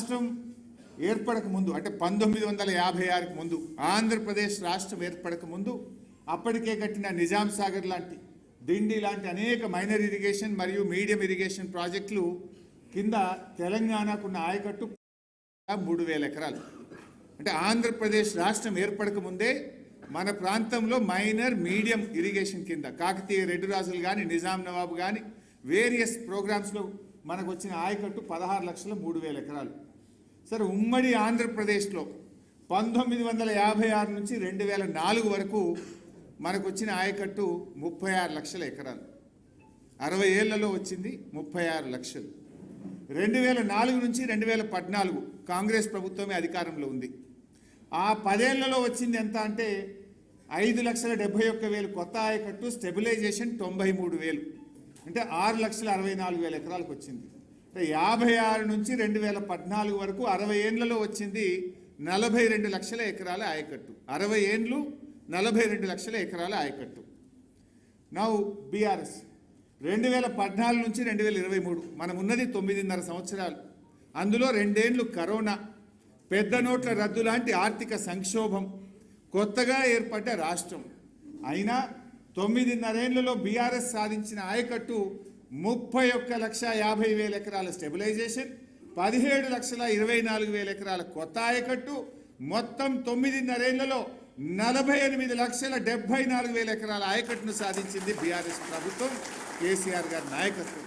రాష్ట్రం ఏర్పడక ముందు అంటే 1956కు ముందు ఆంధ్రప్రదేశ్ రాష్ట్రం ఏర్పడక ముందు అప్పటికే కట్టిన నిజాం సాగర్ లాంటి దిండి లాంటి అనేక మైనర్ ఇరిగేషన్ మరియు మీడియం ఇరిగేషన్ ప్రాజెక్టులు కింద తెలంగాణకున్న ఆయకట్టు 3000 ఎకరాలు. అంటే ఆంధ్రప్రదేశ్ రాష్ట్రం ఏర్పడక ముందే మన ప్రాంతంలో మైనర్ మీడియం ఇరిగేషన్ కింద కాకతీయ రెడ్డి రాజులు కానీ నిజాం నవాబు కానీ వేరియస్ ప్రోగ్రామ్స్లో మనకు వచ్చిన ఆయకట్టు 16,03,000 ఎకరాలు. సరే, ఉమ్మడి ఆంధ్రప్రదేశ్లో 1956 నుంచి 2004 వరకు మనకు వచ్చిన ఆయకట్టు 36 లక్షల ఎకరాలు. 60 ఏళ్లలో వచ్చింది 36 లక్షలు. 2004 నుంచి 2014 కాంగ్రెస్ ప్రభుత్వమే అధికారంలో ఉంది. ఆ 10 ఏళ్లలో వచ్చింది ఎంత అంటే 5,71,000 కొత్త ఆయకట్టు, స్టెబిలైజేషన్ 93,000 అంటే 6,64,000 ఎకరాలకు వచ్చింది. అంటే 56 నుంచి 2014 వరకు 60 ఏళ్లలో వచ్చింది 42 లక్షల ఎకరాల ఆయకట్టు. 60 ఏండ్లు 42 లక్షల ఎకరాల ఆయకట్టు. నౌ బీఆర్ఎస్ 2014 నుంచి 2023 మనం ఉన్నది 9.5 సంవత్సరాలు. అందులో 2 ఏండ్లు కరోనా, పెద్ద నోట్ల రద్దు లాంటి ఆర్థిక సంక్షోభం, కొత్తగా ఏర్పడ్డ రాష్ట్రం. అయినా 9.5 ఏళ్లలో బీఆర్ఎస్ సాధించిన ఆయకట్టు 31,50,000 ఎకరాల స్టెబిలైజేషన్, 17,24,000 ఎకరాల కొత్త ఆయకట్టు, మొత్తం 9.5 ఏళ్లలో 48,74,000 ఎకరాల ఆయకట్టును సాధించింది బీఆర్ఎస్ ప్రభుత్వం, కేసీఆర్ గారి నాయకత్వం.